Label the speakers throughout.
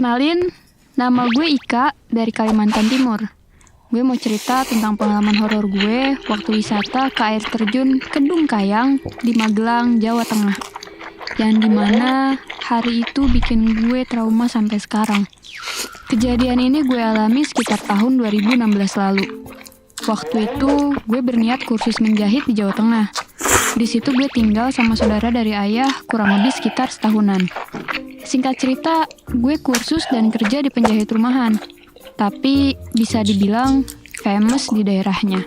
Speaker 1: Kenalin, nama gue Ika dari Kalimantan Timur. Gue mau cerita tentang pengalaman horor gue waktu wisata ke air terjun Kedung Kayang di Magelang, Jawa Tengah. Yang dimana hari itu bikin gue trauma sampai sekarang. Kejadian ini gue alami sekitar tahun 2016 lalu. Waktu itu gue berniat kursus menjahit di Jawa Tengah. Di situ gue tinggal sama saudara dari ayah kurang lebih sekitar setahunan. Singkat cerita, gue kursus dan kerja di penjahit rumahan. Tapi bisa dibilang famous di daerahnya.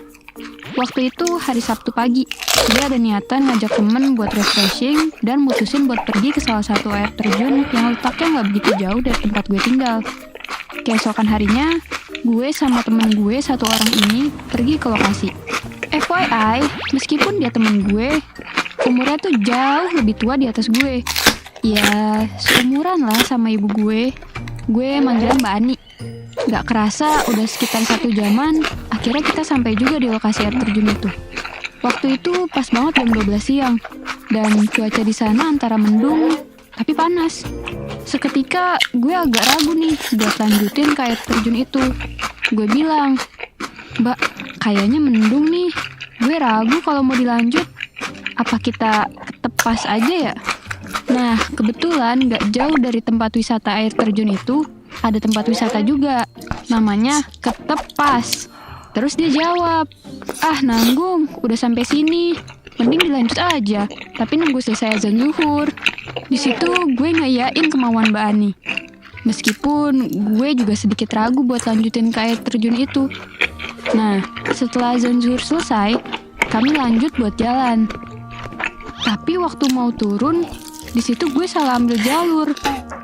Speaker 1: Waktu itu hari Sabtu pagi, gue ada niatan ngajak temen buat refreshing dan mutusin buat pergi ke salah satu air terjun yang letaknya nggak begitu jauh dari tempat gue tinggal. Keesokan harinya, gue sama temen gue satu orang ini pergi ke lokasi. FYI, meskipun dia temen gue, umurnya tuh jauh lebih tua di atas gue. Ya, seumuran lah sama ibu gue. Gue manggilnya Mbak Ani. Gak kerasa udah sekitar 1 jaman, akhirnya kita sampai juga di lokasi air terjun itu. Waktu itu pas banget jam 12 siang, dan cuaca di sana antara mendung, tapi panas. Seketika gue agak ragu nih buat lanjutin ke air terjun itu. Gue bilang, "Mbak, kayaknya mendung nih. Gue ragu kalau mau dilanjut. Apa kita ketepas aja ya?" Nah, kebetulan gak jauh dari tempat wisata air terjun itu, ada tempat wisata juga, namanya Ketepas. Terus dia jawab, "Ah, nanggung, udah sampai sini. Mending dilanjut aja, tapi nunggu selesai azan zuhur." Di situ gue ngayain kemauan Mbak Ani. Meskipun gue juga sedikit ragu buat lanjutin ke air terjun itu. Nah, setelah azan zuhur selesai, kami lanjut buat jalan. Tapi waktu mau turun, di situ gue salah ambil jalur.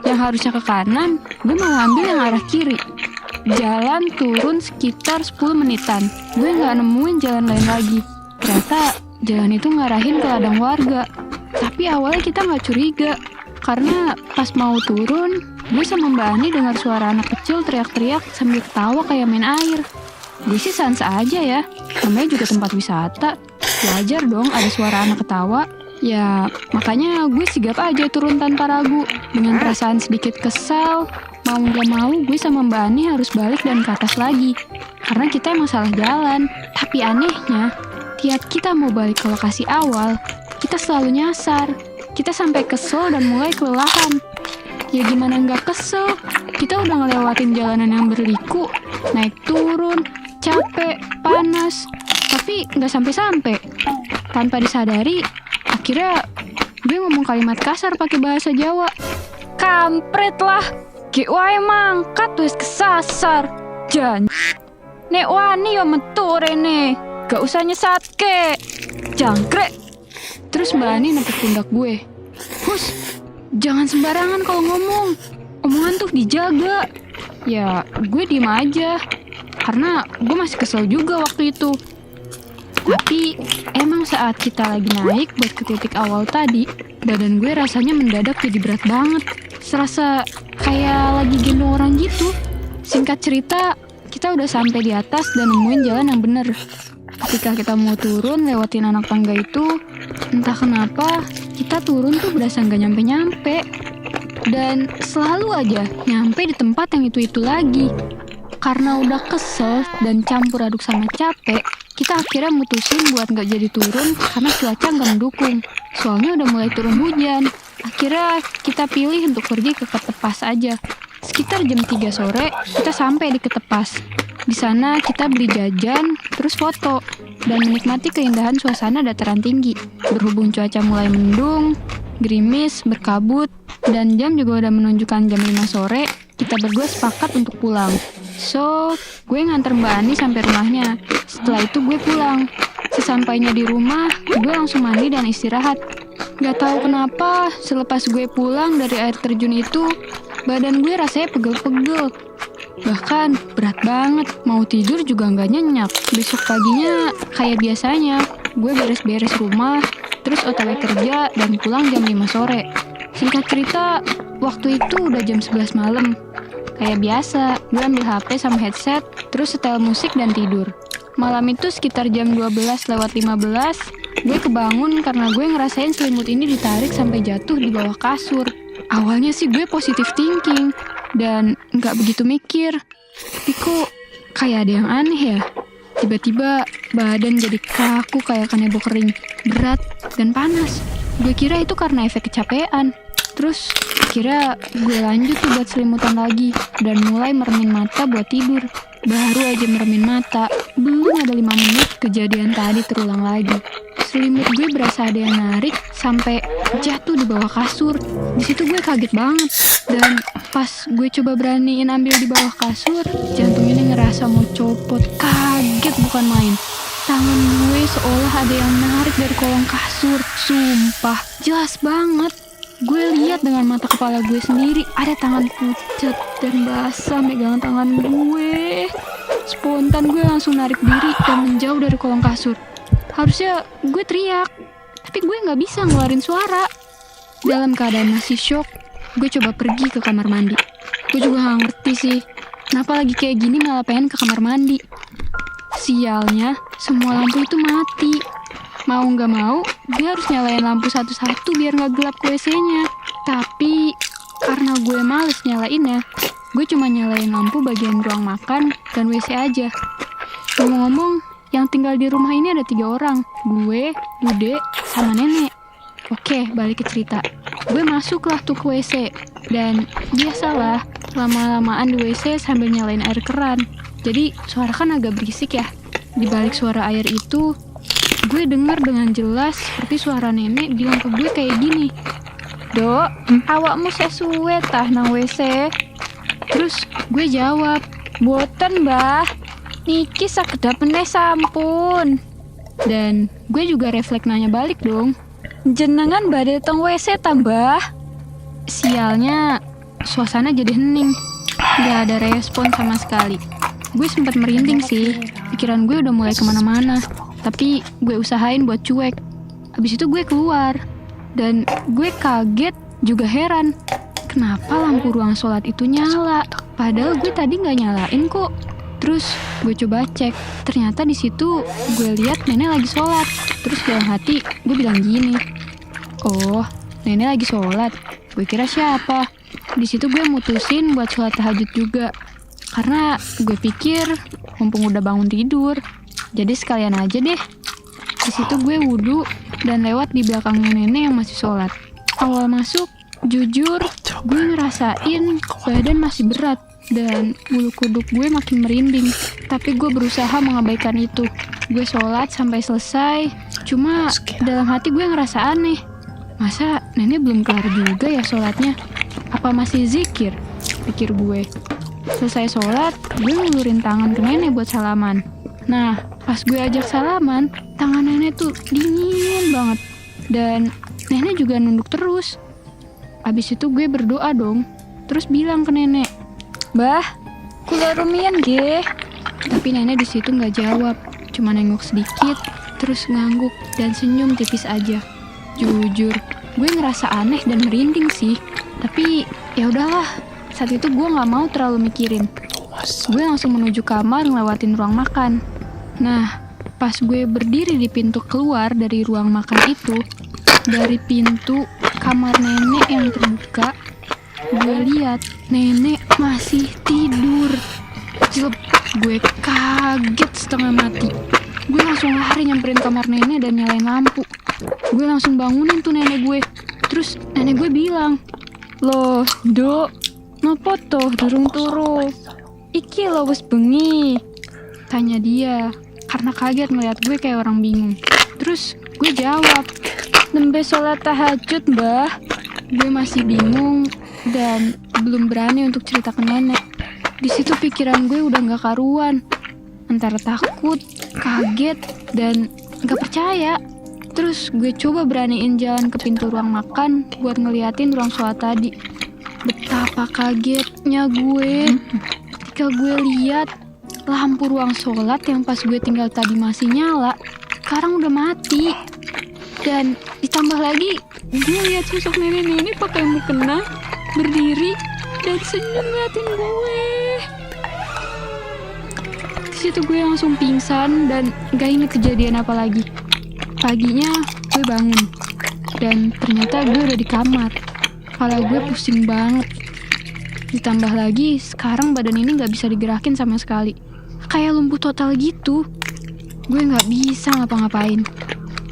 Speaker 1: Yang harusnya ke kanan, gue malah ambil yang arah kiri. Jalan turun sekitar 10 menitan. Gue nggak nemuin jalan lain lagi. Ternyata jalan itu ngarahin ke ladang warga. Tapi awalnya kita nggak curiga. Karena pas mau turun, gue sama Mbak Ani dengar suara anak kecil teriak-teriak sambil ketawa kayak main air. Gue sih sans aja ya. Namanya juga tempat wisata. Wajar dong ada suara anak ketawa. Ya, makanya gue sigap aja turun tanpa ragu. Dengan perasaan sedikit kesal, mau gak mau gue sama Mbak Ani harus balik dan ke atas lagi. Karena kita emang salah jalan. Tapi anehnya, tiap kita mau balik ke lokasi awal, kita selalu nyasar. Kita sampai kesel dan mulai kelelahan. Ya gimana gak kesel? Kita udah ngelewatin jalanan yang berliku, naik turun, capek, panas. Tapi gak sampai-sampai. Tanpa disadari, akhirnya gue ngomong kalimat kasar pakai bahasa Jawa. "Kampret lah, ge wae mangkat wis kesasar. Jan. Nek wani yo metu rene, gak usah nyesatke. Jangkrek." Terus Mbak Ani nepuk pundak gue. "Hus, jangan sembarangan kalau ngomong. Omongan tuh dijaga." Ya, gue diem aja. Karena gue masih kesel juga waktu itu. Tapi emang saat kita lagi naik buat ke titik awal tadi, badan gue rasanya mendadak jadi berat banget. Serasa kayak lagi gendong orang gitu. Singkat cerita, kita udah sampai di atas dan nemuin jalan yang bener. Ketika kita mau turun lewatin anak tangga itu, entah kenapa kita turun tuh berasa gak nyampe-nyampe. Dan selalu aja nyampe di tempat yang itu-itu lagi. Karena udah kesel dan campur aduk sama capek, kita akhirnya mutusin buat gak jadi turun karena cuaca gak mendukung. Soalnya udah mulai turun hujan. Akhirnya kita pilih untuk pergi ke Ketepas aja. Sekitar jam 3 sore, kita sampai di Ketepas. Di sana kita beli jajan, terus foto, dan menikmati keindahan suasana dataran tinggi. Berhubung cuaca mulai mendung, gerimis, berkabut, dan jam juga udah menunjukkan jam 5 sore, kita berdua sepakat untuk pulang. So, gue nganter Mbak Ani sampai rumahnya. Setelah itu gue pulang. Sesampainya di rumah, gue langsung mandi dan istirahat. Gak tahu kenapa, selepas gue pulang dari air terjun itu, badan gue rasanya pegel-pegel. Bahkan berat banget, mau tidur juga gak nyenyak. Besok paginya kayak biasanya, gue beres-beres rumah, terus OTW kerja dan pulang jam 5 sore. Singkat cerita, waktu itu udah jam 11 malam. Kayak biasa, gue ambil HP sama headset, terus setel musik dan tidur. Malam itu sekitar jam 12:15, gue kebangun karena gue ngerasain selimut ini ditarik sampai jatuh di bawah kasur. Awalnya sih gue positive thinking, dan nggak begitu mikir. Tapi kok kayak ada yang aneh ya. Tiba-tiba badan jadi kaku kayak kanebo kering, berat dan panas. Gue kira itu karena efek kecapean. Terus kira gue lanjut tuh buat selimutan lagi dan mulai meremin mata buat tidur. Baru aja meremin mata, belum ada 5 menit kejadian tadi terulang lagi. Selimut gue berasa ada yang narik sampai jatuh di bawah kasur. Di situ gue kaget banget. Dan pas gue coba beraniin ambil di bawah kasur, jantung ini ngerasa mau copot. Kaget bukan main. Tangan gue seolah ada yang narik dari kolong kasur. Sumpah, jelas banget. Gue lihat dengan mata kepala gue sendiri, ada tangan pucat dan basah megang tangan gue. Spontan gue langsung narik diri dan menjauh dari kolong kasur. Harusnya gue teriak, tapi gue gak bisa ngeluarin suara. Dalam keadaan masih shock, gue coba pergi ke kamar mandi. Gue juga gak ngerti sih, kenapa lagi kayak gini malah pengen ke kamar mandi. Sialnya, semua lampu itu mati. Mau gak mau, gue harus nyalain lampu satu-satu biar gak gelap ke WC-nya. Tapi, karena gue males nyalainnya, gue cuma nyalain lampu bagian ruang makan dan WC aja. Ngomong-ngomong, yang tinggal di rumah ini ada 3 orang. Gue, Dude, sama nenek. Oke, balik ke cerita. Gue masuklah tuh ke WC. Dan biasalah, lama-lamaan di WC sambil nyalain air keran. Jadi, suara kan agak berisik ya. Di balik suara air itu, gue dengar dengan jelas seperti suara nenek bilang ke gue kayak gini. Dok, awakmu sesuwe tah nang WC. Terus gue jawab, boten mbah, niki sakedap meneh sampun. Dan gue juga refleks nanya balik dong, jenengan badhe teng WC ta mbah? Sialnya, suasana jadi hening. Gak ada respon sama sekali. Gue sempat merinding sih, pikiran gue udah mulai kemana-mana. Tapi gue usahain buat cuek. Habis itu gue keluar. Dan gue kaget juga heran. Kenapa lampu ruang sholat itu nyala? Padahal gue tadi gak nyalain kok. Terus gue coba cek. Ternyata di situ gue lihat nenek lagi sholat. Terus dalam hati gue bilang gini. Oh, nenek lagi sholat. Gue kira siapa? Di situ gue mutusin buat sholat tahajud juga. Karena gue pikir mumpung udah bangun tidur, jadi sekalian aja deh. Di situ gue wudhu dan lewat di belakangnya nenek yang masih sholat. Awal masuk, jujur, gue ngerasain badan masih berat dan bulu kuduk gue makin merinding. Tapi gue berusaha mengabaikan itu. Gue sholat sampai selesai, cuma dalam hati gue ngerasa aneh. Masa nenek belum kelar juga ya sholatnya? Apa masih zikir? Pikir gue. Selesai sholat, gue ngulurin tangan ke nenek buat salaman. Nah, pas gue ajak salaman, tangan nenek tuh dingin banget. Dan nenek juga nunduk terus. Abis itu gue berdoa dong. Terus bilang ke nenek, "Bah, kula rumian ge." Tapi nenek di situ nggak jawab, cuma nengok sedikit, terus ngangguk dan senyum tipis aja. Jujur, gue ngerasa aneh dan merinding sih. Tapi ya udahlah, saat itu gue nggak mau terlalu mikirin. Gue langsung menuju kamar ngelewatin ruang makan. Nah, pas gue berdiri di pintu keluar dari ruang makan itu, dari pintu kamar nenek yang terbuka, gue lihat nenek masih tidur. Jelep, gue kaget setengah mati. Gue langsung lari nyamperin kamar nenek dan nyalain lampu. Gue langsung bangunin tuh nenek gue. Terus nenek gue bilang, "Loh, Dok, nopo toh durung turu? Iki lo wis bengi." Tanya dia, karena kaget ngeliat gue kayak orang bingung. Terus gue jawab, "Nembe sholat tahajud, Mbah." Gue masih bingung dan belum berani untuk cerita ke nenek. Di situ pikiran gue udah gak karuan. Antara takut, kaget, dan gak percaya. Terus gue coba beraniin jalan ke pintu ruang makan buat ngeliatin ruang sholat tadi. Betapa kagetnya gue ketika gue lihat lampu ruang sholat yang pas gue tinggal tadi masih nyala, sekarang udah mati. Dan ditambah lagi, gue lihat sosok nenek-nenek pakai mukena, berdiri, dan senyum ngeliatin gue. Di situ gue langsung pingsan dan gak inget kejadian apa lagi. Paginya gue bangun dan ternyata gue udah di kamar. Kepala gue pusing banget. Ditambah lagi, sekarang badan ini gak bisa digerakin sama sekali. Kayak lumpuh total gitu. Gue gak bisa ngapa-ngapain.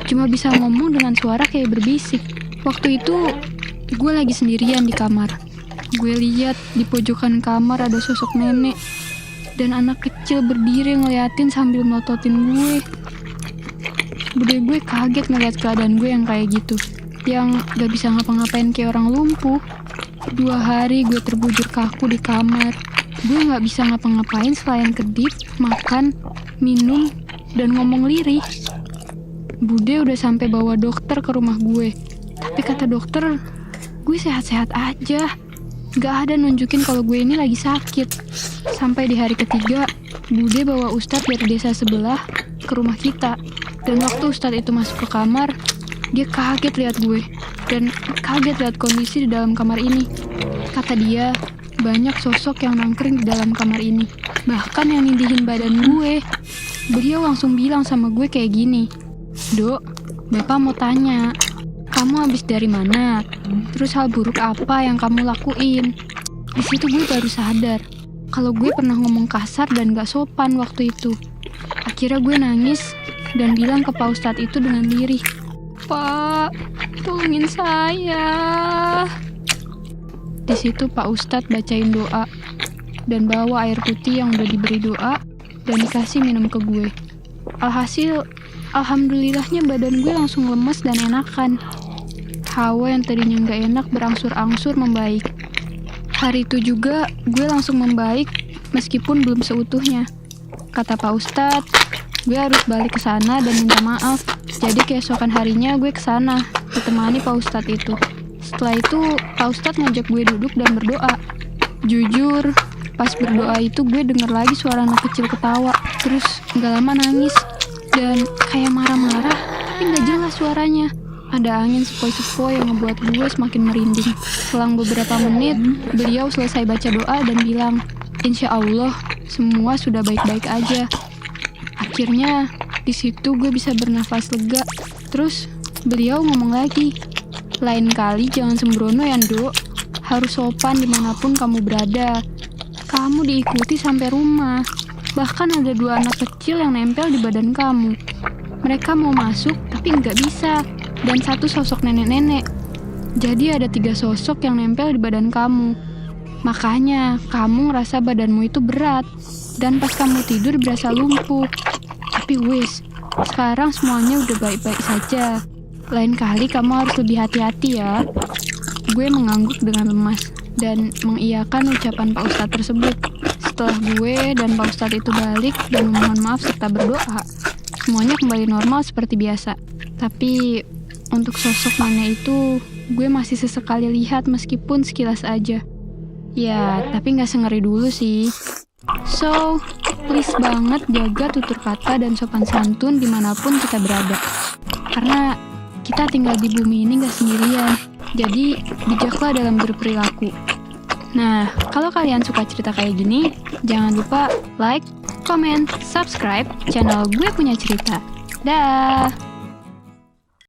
Speaker 1: Cuma bisa ngomong dengan suara kayak berbisik. Waktu itu, gue lagi sendirian di kamar. Gue lihat di pojokan kamar ada sosok nenek. Dan anak kecil berdiri ngeliatin sambil melototin gue. Bude gue kaget ngeliat keadaan gue yang kayak gitu. Yang gak bisa ngapa-ngapain kayak orang lumpuh. 2 hari gue terbujur kaku di kamar. Gue gak bisa ngapa-ngapain selain kedip, makan, minum, dan ngomong lirih. Bude udah sampai bawa dokter ke rumah gue. Tapi kata dokter, gue sehat-sehat aja. Gak ada nunjukin kalau gue ini lagi sakit. Sampai di hari ketiga, Bude bawa Ustadz dari desa sebelah ke rumah kita. Dan waktu Ustadz itu masuk ke kamar, dia kaget lihat gue. Dan kaget lihat kondisi di dalam kamar ini. Kata dia, banyak sosok yang nongkrong di dalam kamar ini. Bahkan yang nindihin badan gue. Beliau langsung bilang sama gue kayak gini, "Dok, Bapak mau tanya, kamu habis dari mana? Terus hal buruk apa yang kamu lakuin?" Di situ gue baru sadar kalau gue pernah ngomong kasar dan gak sopan waktu itu. Akhirnya gue nangis dan bilang ke Pak Ustadz itu dengan lirih, "Pak, tolongin saya." Di situ Pak Ustadz bacain doa dan bawa air putih yang udah diberi doa dan dikasih minum ke gue. Alhasil, alhamdulillahnya badan gue langsung lemes dan enakan. Hawa yang tadinya gak enak berangsur-angsur membaik. Hari itu juga gue langsung membaik meskipun belum seutuhnya. Kata Pak Ustadz, gue harus balik ke sana dan minta maaf. Jadi keesokan harinya gue ke sana ditemani Pak Ustadz itu. Setelah itu Pak Ustadz ngajak gue duduk dan berdoa. Jujur, pas berdoa itu gue denger lagi suara anak kecil ketawa. Terus gak lama nangis dan kayak marah-marah tapi gak jelas suaranya. Ada angin sepoi-sepoi yang ngebuat gue semakin merinding. Selang beberapa menit, beliau selesai baca doa dan bilang, "Insya Allah, semua sudah baik-baik aja." Akhirnya, di situ gue bisa bernafas lega. Terus, beliau ngomong lagi, "Lain kali jangan sembrono ya, Dok. Harus sopan dimanapun kamu berada. Kamu diikuti sampai rumah. Bahkan ada 2 anak kecil yang nempel di badan kamu. Mereka mau masuk, tapi nggak bisa. Dan 1 sosok nenek-nenek. Jadi ada 3 sosok yang nempel di badan kamu. Makanya kamu ngerasa badanmu itu berat. Dan pas kamu tidur berasa lumpuh. Tapi wis, sekarang semuanya udah baik-baik saja. Lain kali kamu harus lebih hati-hati ya." Gue mengangguk dengan lemas dan mengiyakan ucapan Pak Ustadz tersebut. Setelah gue dan Pak Ustadz itu balik dan memohon maaf serta berdoa, semuanya kembali normal seperti biasa. Tapi untuk sosok nenek itu, gue masih sesekali lihat meskipun sekilas aja. Ya, tapi gak sengeri dulu sih. So, please banget jaga tutur kata dan sopan santun dimanapun kita berada. Karena kita tinggal di bumi ini gak sendirian. Jadi, bijaklah dalam berperilaku. Nah, kalau kalian suka cerita kayak gini, jangan lupa like, comment, subscribe channel Gue Punya Cerita. Dah!